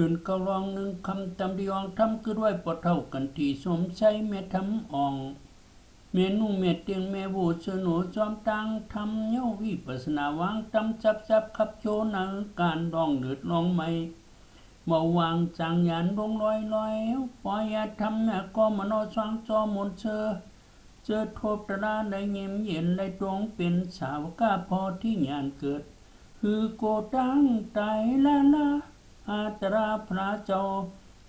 เดินเกาลองหนึ่งคำตำดีอองทำคือด้วยปอเท่ากันที่สมใช้แม่ทำอ่องเมนูเม็ดเตียงแม่บูชหนูจอมตังทำเย้าวิปัสนาวางตำจับขับโชนังการดองเดือดลองไม่เบาวางจางยันลงลอยปล่อยยาทำแม่ก็มโนสว่างจอมนเจอทบตราได้เงียมเย็นได้ตรงเป็นสาวกาพอที่ญาณเกิดคือโกตังไตละอาตราพระเจ้า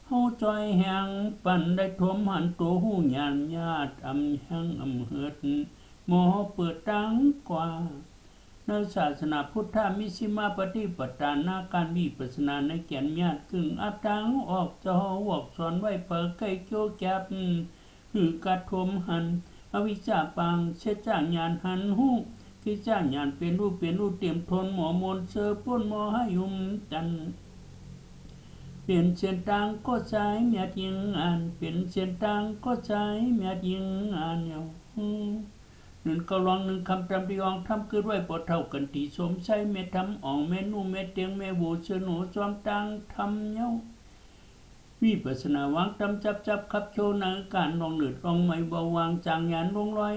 เฮาจอยแหงปั่นได้ทวมหันตัวหูญาณญาติอำแหงอำเหิดหมอเปิดตังกว่าในศาสนาพุทธมิสิมาปฏิปทานาการวิปัสสนาในแก่นญาติกึ่งอัตตังออกจะวอกสอนไว้เปิดใกล้โจแก็บหือกระทมหันอวิชชาปังเชจ้างญาณหันหูที่จ้างญาณเป็นรูปเตรียมทนหมอมนเสือป้นหมอให้ยุมจันเปลี่ยนเส้นทางก็ใช้เมียยิงอ่านเปลี่ยนเส้นทางก็ใช้เมียยิงอ่านเนาหนึ่งก็ลองหนึ่งคำจำดีอองทำคือด้วยปอเท่ากันที่สมใช้เมทำอ่องเมนูเมเตียงเมบูเชหนูจอมตังทำเย้าวิปัสสนาวางตำจับขับโชนังการลองเดือดลองไม่เบาวางจางยานลงลอย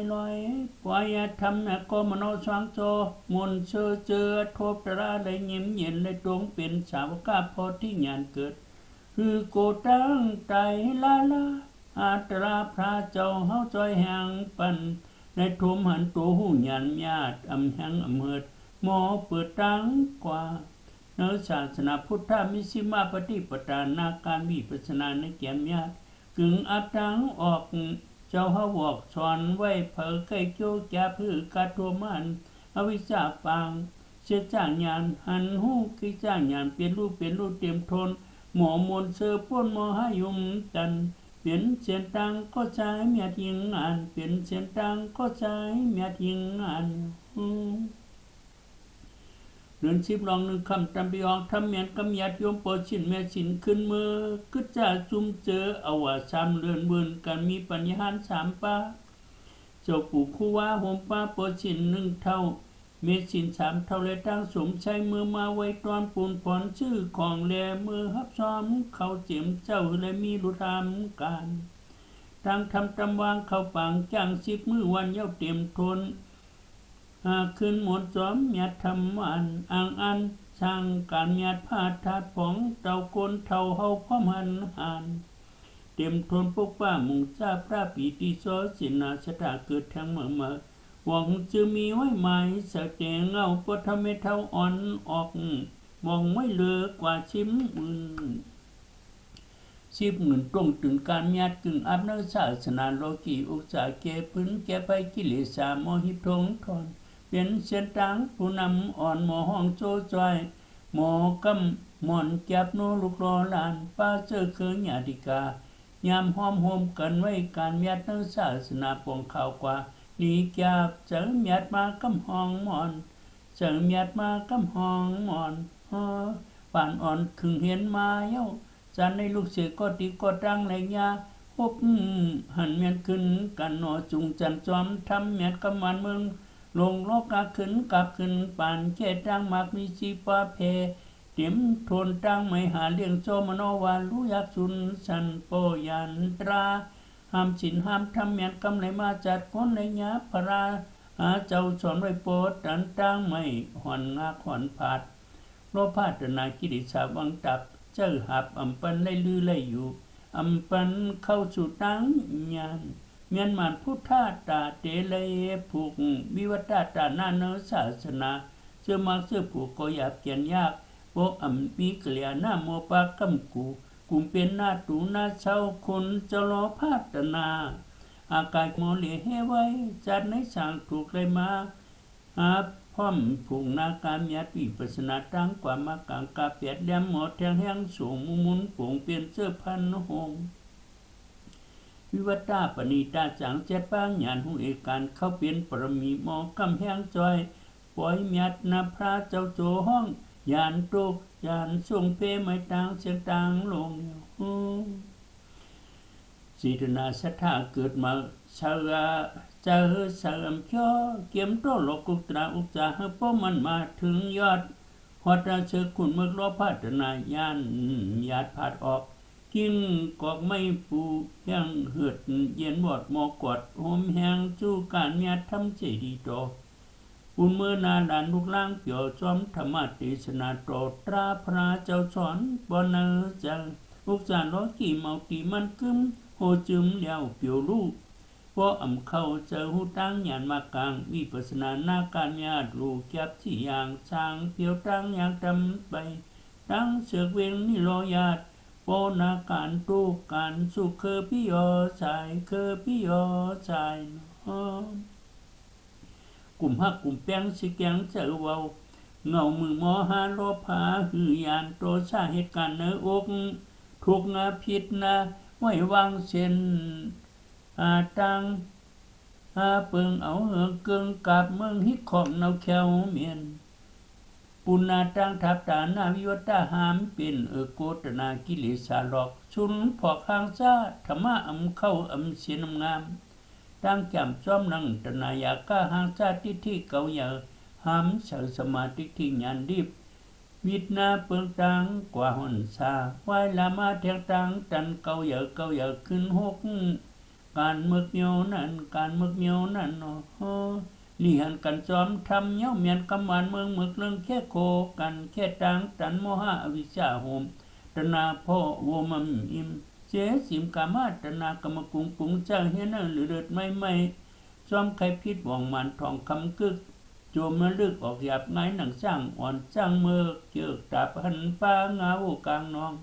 ปล่อยยาทำแม่ก็มโนสว่างโจมนเจอทบตราได้เงียมเย็นได้ตรงเป็นสาวกาพอที่ญาณเกิดคือโกตังไตละอาตราพระเจ้าเฮาจอยแหงปั่นได้ทมหันตัวหูญาณญาติอำแหงอำเหิดหมอเปิดตังกว่าในศาสนาพุทธมิสิมาปฏิปทานาการวิปัสสนาในแก่นญาติกึ่งอัตตังออกเจ้าเฮาวอกสอนไว้เผอไก่โจแก่พือกาตัวมันอวิชชาปังเสียจ้างญาณหันหูคือจ้างญาณเป็นรูปเตรียมทนหมอมนเสือป้นหมอให้ยุมจันเปลี่ยนเส้นทางก็ใช้เมียทิ้งงานเปลี่ยนเส้นทางก็ใช้เมียทิ้งงานเดือน10ลองหนึ่งคำจำปีอองทำเมียนกำยัดโยมโปชินแม่ชินขึ้นมือก็จะจุ่มเจอเอาว่า3เดือนเวินกันมีปัญญา3ป้าเจ้าปู่คู่ว่าโฮมป้าโปชิน1เท่าเมชิน3เท่าเลยตั้งสมใช้มือมาไว้ตอนปูนพรชื่อของแลมือฮับซ้อมเขาเจียมเจ้าเลยมีรุธรรมการตั้งทำตำวางเข้าปังจ้าง10มือวันเย้าเตรียมทนขึ้นหมดจอมเมียทำวันอันช่างการเมียพาดถาดผองเต่าคนเท่าเฮาพ่อมันหันเตรียมทนปกป้ามุงจ้าพระปีติโสสินาชะตาเกิดทั้งเมื่อหวังจะมีไว้ไหมสะแจงเงาปฐมเท่าอ่อนออกมองไม่เหลือกว่าชิม10 เงินตรงถึงการญาติกึ่งอับนักศาสนาโลกีอุกษาแก่พื้นแก่ไปกิเลสโมหิทงทอนเป็นเส้นทางผู้นำอ่อนหมอห้องโจจอยหมอกำหมอนแก็บโนลูกรอหลานป้าเจอเคืองญาติกายามห้อมโฮมกันไว้การญาตินักศาสนาปวงข่าวกว่านีแก็บเจอญาติมากำห้องหมอนเจอญาติมากำห้องหมอนป่านอ่อนคึงเห็นมาเย้าจันในลูกเสือก็ตีก็ตั้งไรยาพบหันเมียนขึ้นกันหนอจุงจันจอมทำเมียนกำมันเมืองลงโลกาขึ้นกับขึ้นป่านเจตังมากมีชีปาเพเต็มทนตั้งไม่หาเลี้ยงโจมโนวาลุยักษุนสันโปยันตราห้ามฉินห้ามทำเมียนกำไรมาจัดคนในยาพราเจ้าสอนไว้โปรดตันตั้งไม่หอนงาขอนผาดโลภาตนากิริสาวังตับเจ้าหับอำปันได้ลือไล่อยู่อำปันเข้าสู่ตั้งญาณเมียนมันพุทธาตาเตเลผูกวิวัตตานาเนศาสนาเชื่อมักเชื่อผูกก็อยากเกียนยากโบอำมีเกลียหน้าโมปากำกูกุมเป็นหน้าตูหน้าเช้าคนจะรอพาตนาอากาศโมเลเฮไว้จัดในสางถูกเลยมาพร้อมผูกนาการเมียวิปัสสนาตั้งกว่ามากางกาเปียดแดมหมดแทงแห้งสูงมุนผงเปลี่ยนเสื้อพันหงวิวัตาปณิตาจังเจ็ดป้างญาณหูเอการเข้าเปลี่ยนปรมีหมอกำแห้งจอยปล่อยเมียนาพระเจ้าโจห้องญาณตุกญาณส่งเพไม่ต่างเสียงต่างลงสีธนาสัทธาเกิดมาชาเจอสามเขียวเกี่ยมโตโลกุตราอุจจาหป้อมันมาถึงยอด ฮอดเสือขุนเมือกล้อพัฒนายานญาติผาดออกกิ้งกอกไม่ปูแห้งเหือดเย็นบอดหมอกอดโหมแห้งจู้การเมียทำใจดีโตปุ่นเมื่อนาดานลูกล่างเกี่ยวจอมธรรมติสนาโตตราพระเจ้าสอนบ่เนอจังลูกจานร้อกี่เมาตีมันกึมโหจึมเลี้ยวเปียวลูกว่าอำเข้าเจอหูตั้งหยานมากลางวิปัสสนาหน้าการญาติลูกแก็บที่อย่างช้างเปียวตั้งอย่างดำไปตั้งเสือกเวงนี่รอญาติโปนาการตู้การสุขเคอพี่ยอชายเคอพี่ยอชายกลุ่มฮักกลุ่มแป้งสิแกงเจอเว้าเงามือหมอหาโลภาหือยานโตสาเหตุการณ์เนื้ออกทุกงาพิษนะไว้วางเส้นตังเปิงเอาเหือเกิงกับเมืองฮิตของเนาแควเมียนปุณาตังทับตานาวิวัตาหามเป็นโกตนากิเลสาหลอกชุนพอกข้างซาธรรมะเข้าเสียนงามตั้งแก้มจ้อมนังตนายาก้าหางซาติที่เก่าอย่าหามเสสมาติที่ญาณดิบวิทนาเปิงตังกว่าหนซาไว้ลามาเทียงตังตันเก่าอย่าขึ้นหกการมึกเมียวนั่นลี่หันกันจอมทำเย้าเมียนกำหวานเมืองมึกเรื่องแค่โคกันแค่ตังตันโมหะอวิชชาโหมตนาพ่อโวมัมอิมเจสิมกามาตนากรรมกุงเจ้าเฮนหรือเดือดไม่จอมไข่พิษหว่องมันทองคำกึกโจมมาลึกออกหยาบไงหนังสร้างอ่อนจ้างเมือกเจือกตาพันป้างาวกลางนอง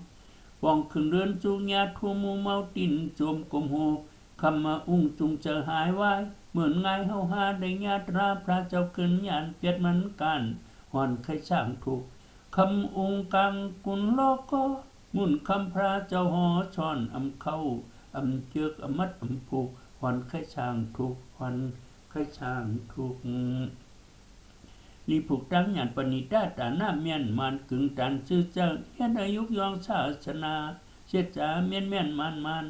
ว่องขึ้นเรือนจูญาทูมูเมาตินโจมกลมโหคำมาจุงเจอหายไว้เหมือนไงเฮาหาได้ญาตราพระเจ้าขึ้นญาณเปียดมันกันหอนไข่ช่างถูกคำกังกุนโลก็มุ่นคำพระเจ้าหอช่อนเข้าเจือกมัดผูกหอนไข่ช่างถูกหอนไข่ช่างถูกลีผูกตั้งญาณปณิดาตาหน้าเมียนมันกึ่งตันชื่อเจ้าเฮ็ดอายุยองศาสนาเสียจาเมียนมัน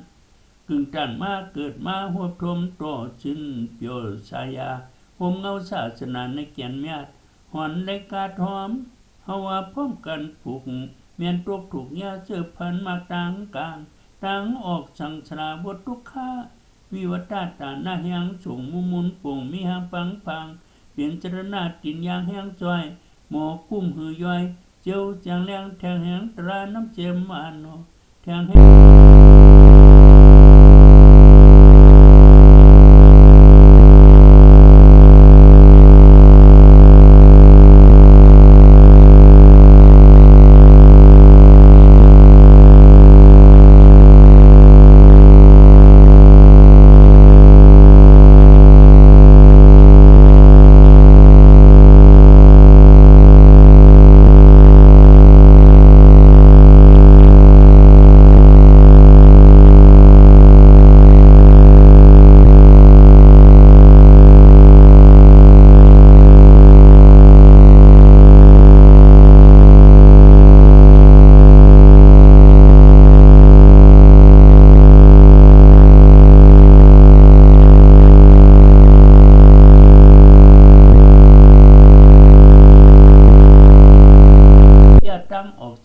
กึ่งตันมาเกิดมาหัวพรมโตจินเปียวชายาห่มเงาศาสนาในเกียนเมียดหอนได้กาทอมเฮาว่าพร้อมกันผูกเมียนตกถูกยาเจอพันมาต่างกลางต่างออกสังสราบททุกข้าวิวัตตาหน้าแหงสูงมุนป่งมีหางพังเปลี่ยนจรณาตินยางแห้งจอยหมอกุ้มหือย่อยเจ้าจางแรงแทงแหงตราน้ำเจมมานแทงให้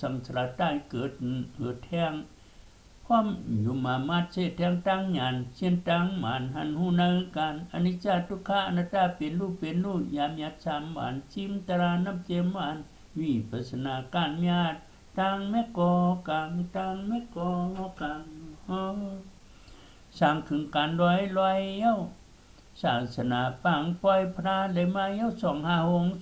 สังสารใต้เกิดแท่งความอยู่มาเชแทงตั้งญาณเช่นตั้งหมานหันหูนาการอนิจจทุกขะอนัตตาเป็นรูปยามยัดสามหมานชิมตราน้ำเจมหมานวิปัสสนาการญาติตังแม่กอกลางสร้างขึ้นการลอยเย้าศาสนาปังปล่อยพระเลยมาเย้า2 5 องค์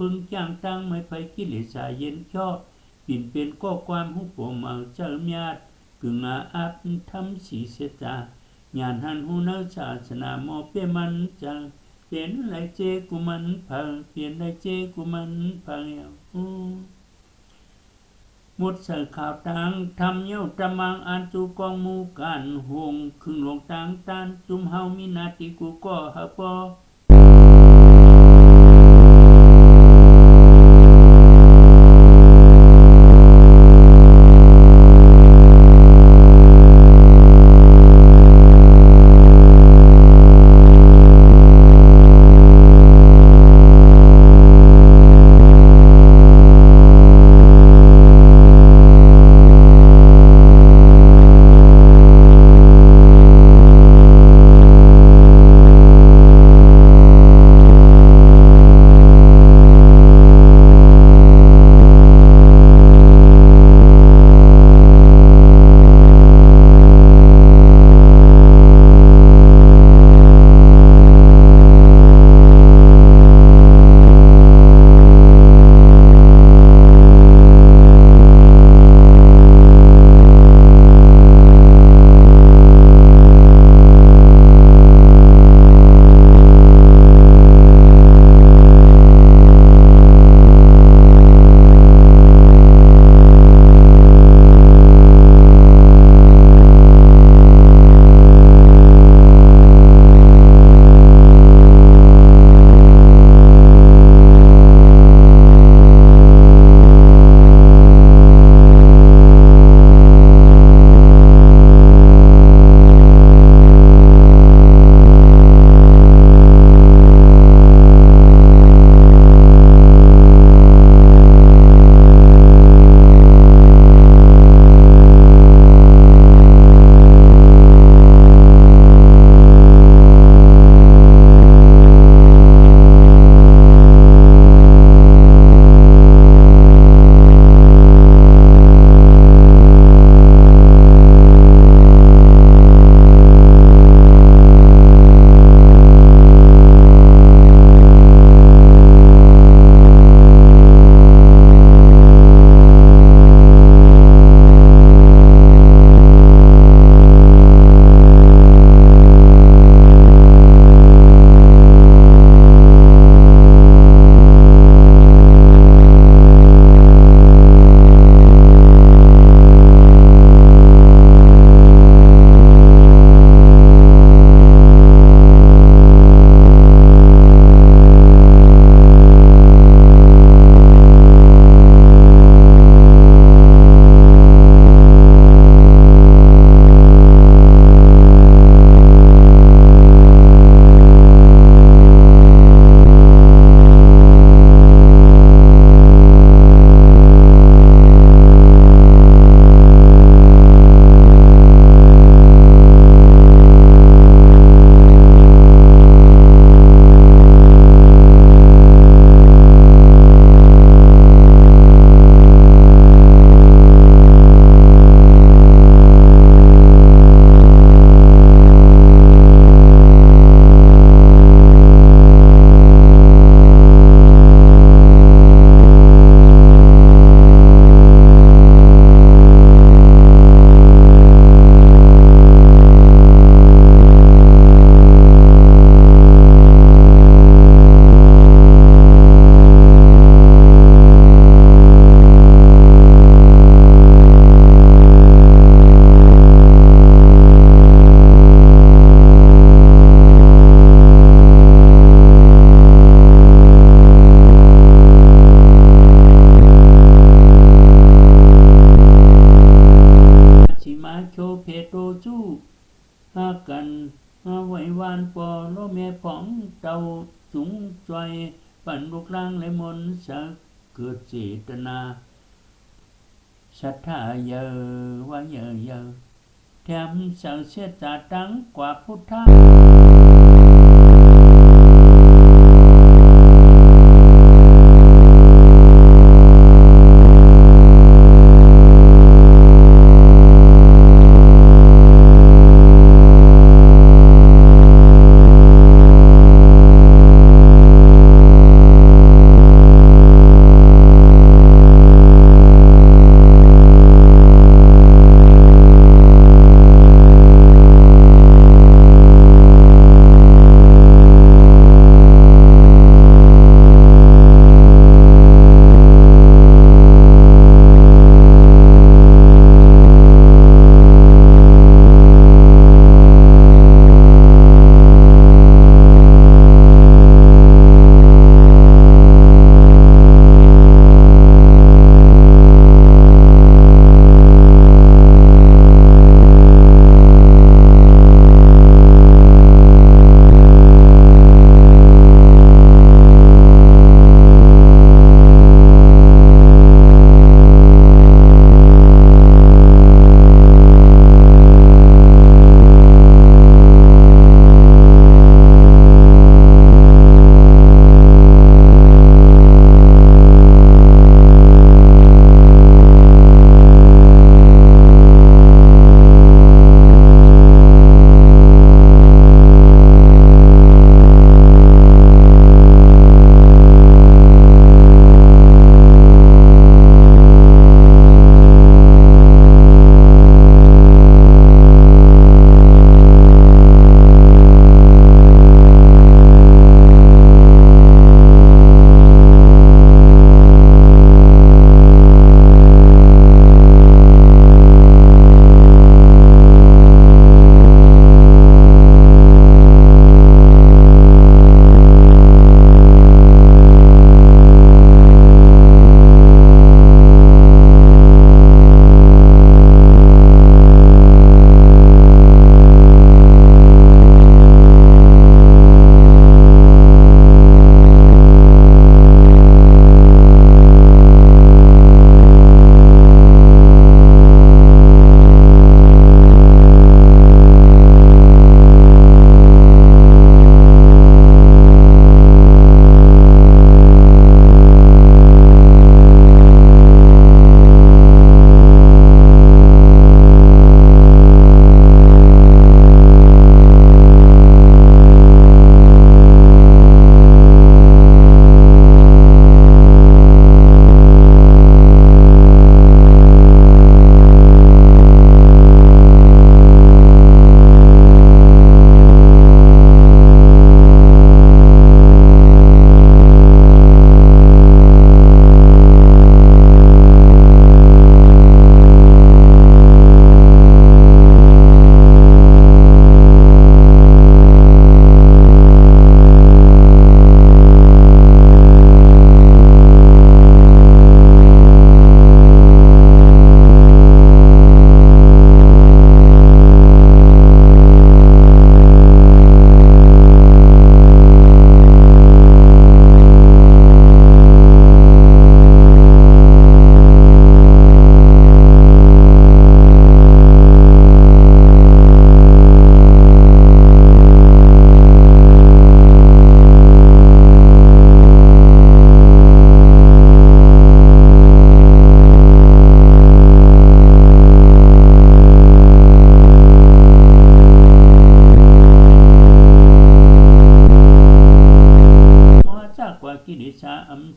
บึงจ้างตั้งไม่ไผกิเลสาเย็นเจาะปิ่นเป็นก็ความหูโปเมาเจิมญาติกึ่งอาอับทำสีเสตาญาณหันหูเนศาสนาโมเปมันจังเปลี่ยนไหลเจกุมันพังเปลี่ยนไหลเจกุมันพังมุดเสือข่าวตังทำเย้าตะมังอันจูกองมูกันหงคึงหลงตังตันจุมเฮามีนาติกูก็ฮะปอเพโตจูหากันไหววานปอโลเมผองเตาจุงจอยปั่นลูกล่างและมนสักเกิดเจตนาศรัทธาเยอะว่าเยอะเยอะแถมสังเสียจาตังกว่าพุทธะ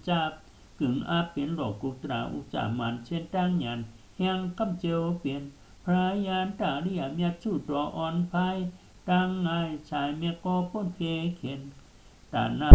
จับกึ่งอาเปลี่ยนหลอกกุตราอุจามันเช่นตั้งยันแห่งคำเจียวเปลี่ยนพระยานตาเรียเมียชูตัวอ่อนภายตั้งง่ายชายเมียก็พ้นเพเข็นตาหน้า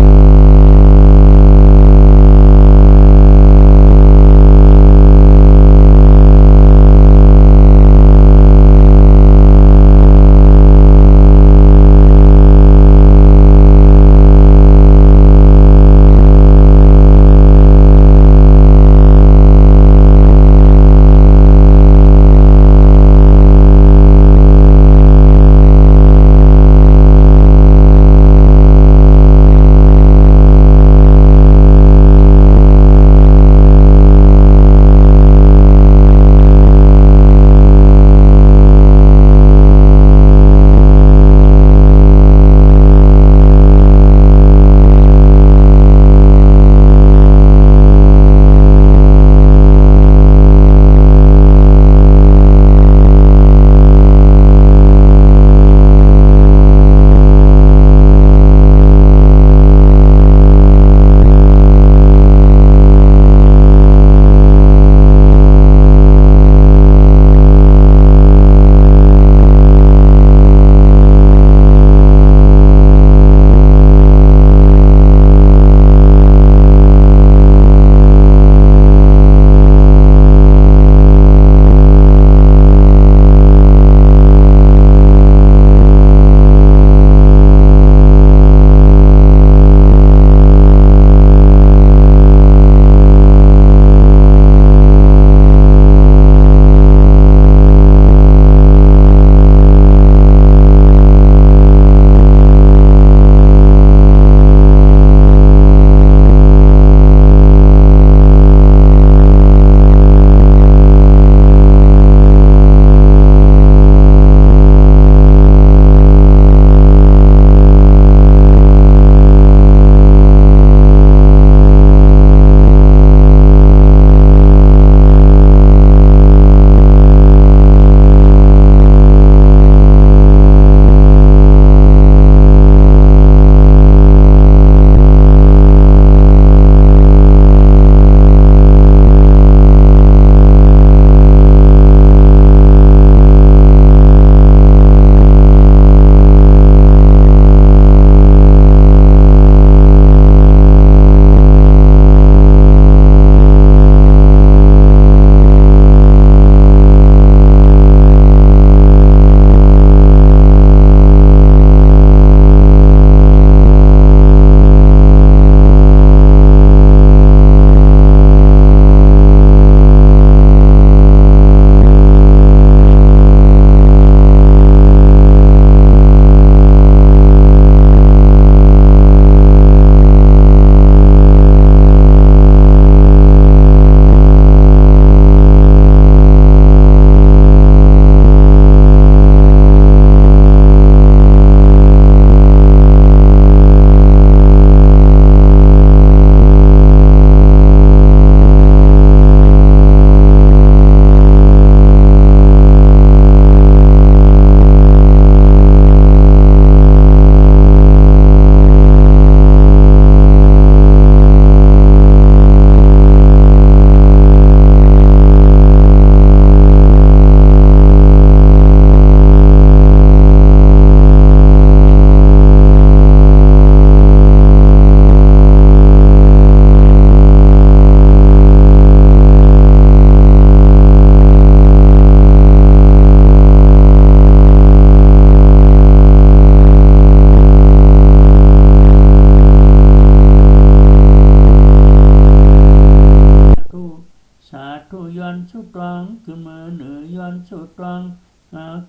ทุย้อนสุดตรังขึ้นมือเหนือย้อนสุดตรัง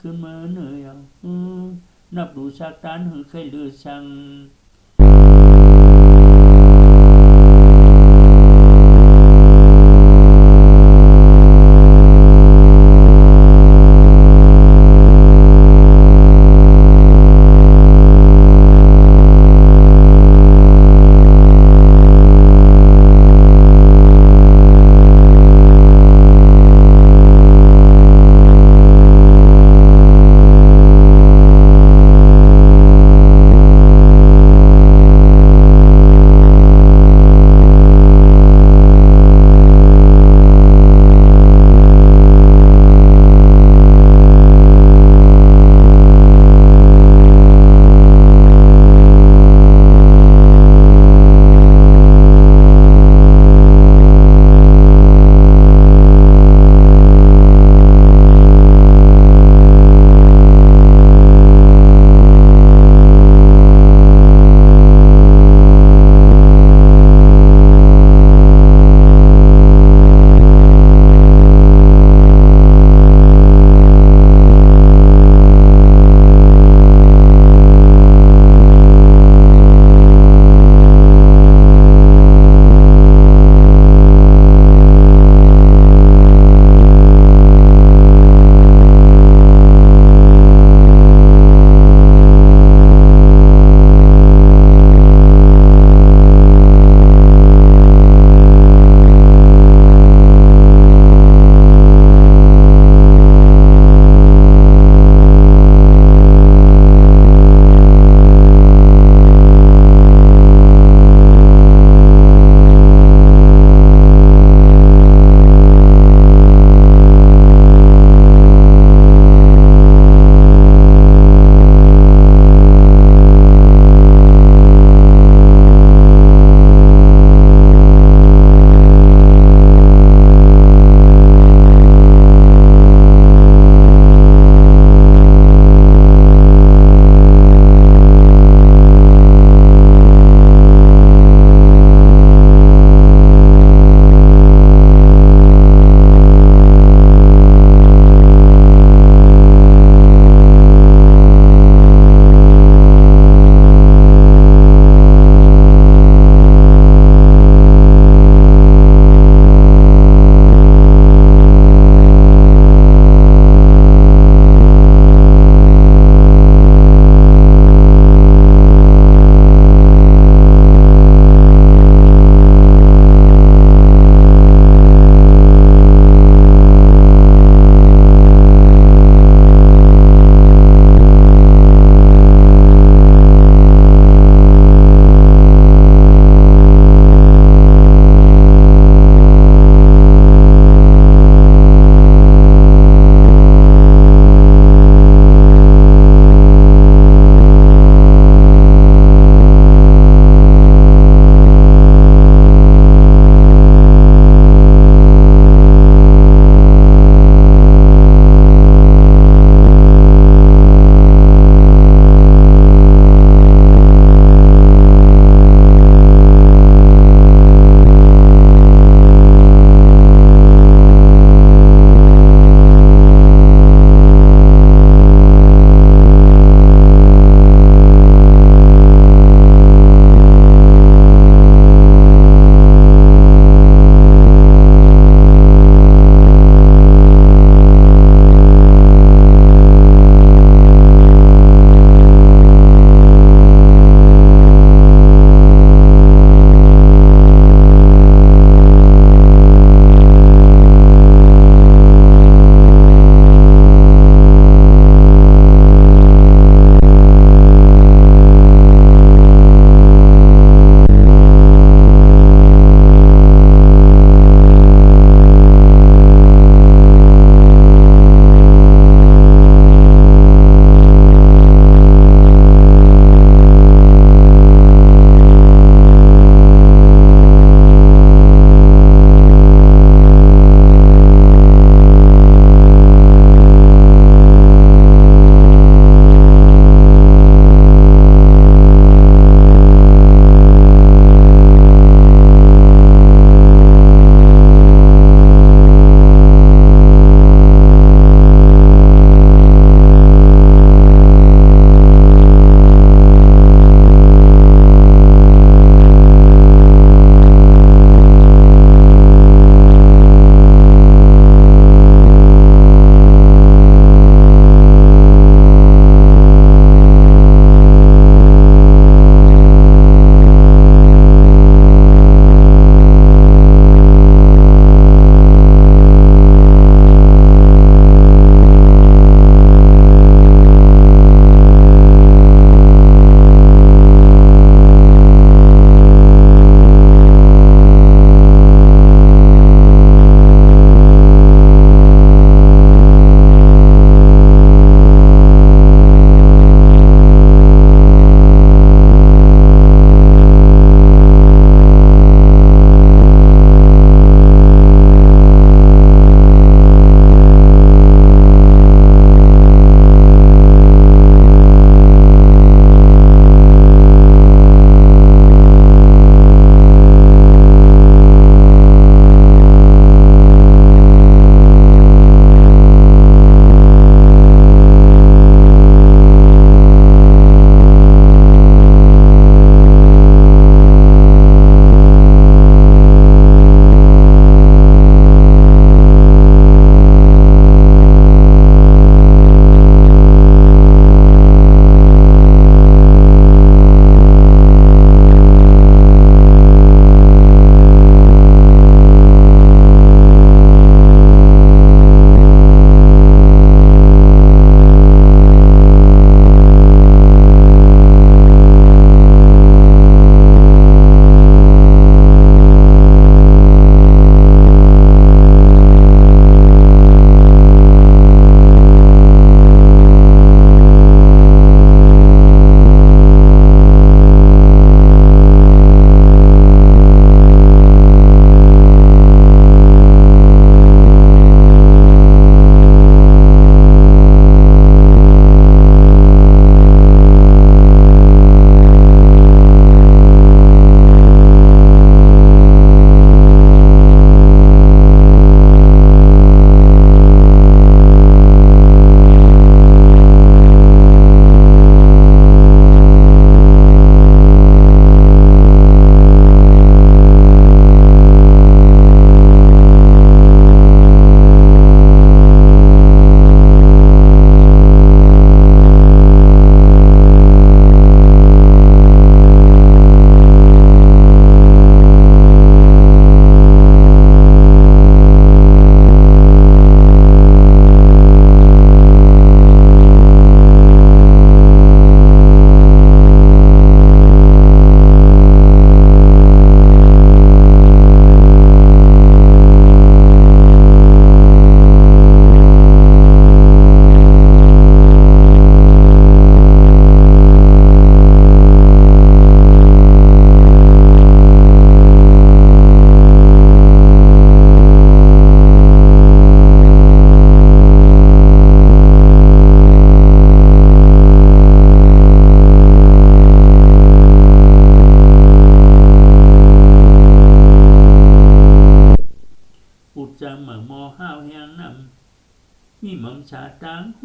ขึ้นมือเหนือนับดูสักตันหึเคยลือสั่ง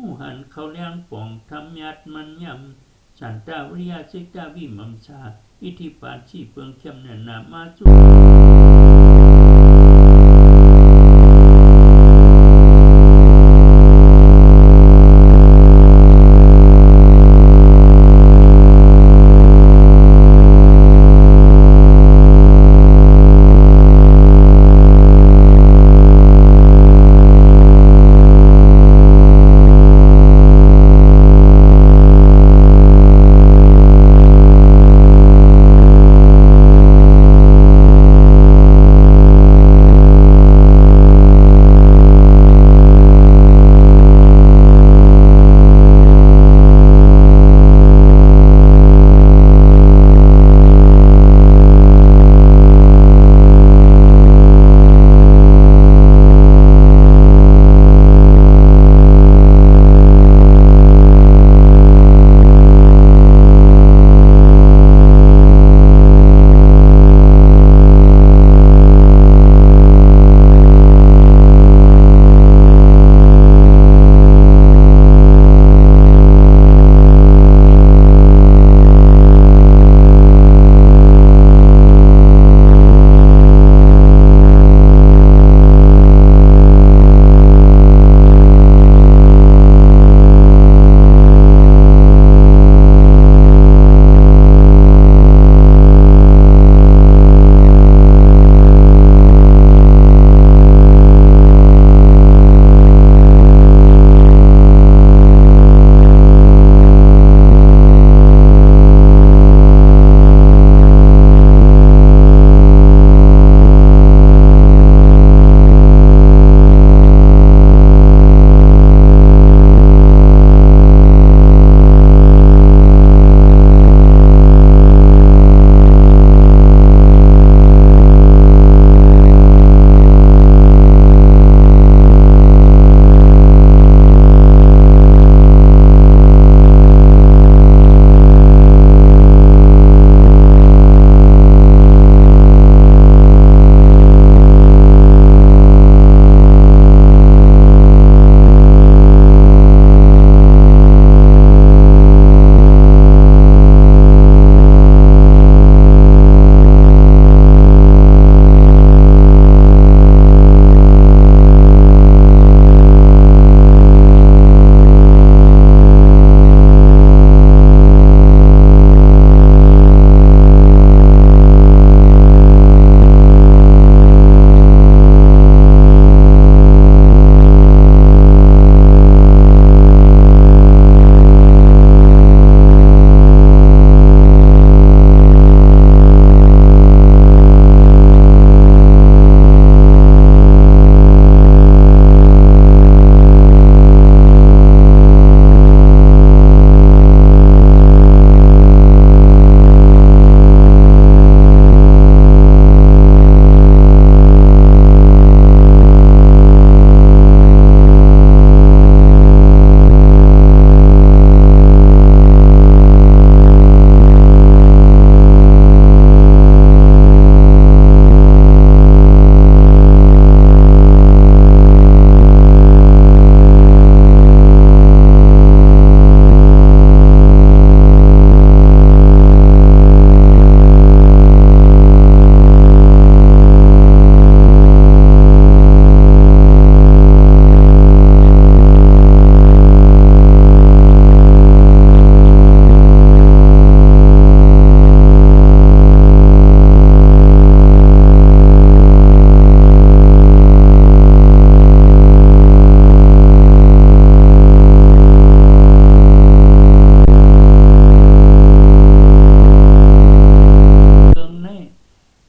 หูหันเขาเลี้ยงป่องทำยัดมันยำฉันตาวิริยะเสกตาวิมัมชาอิทธิปาชีเปิงเข้มเนินนามาสุ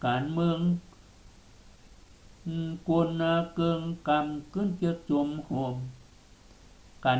การเมืองกวนเกิงกำขึ้นเจือกจมโหมการ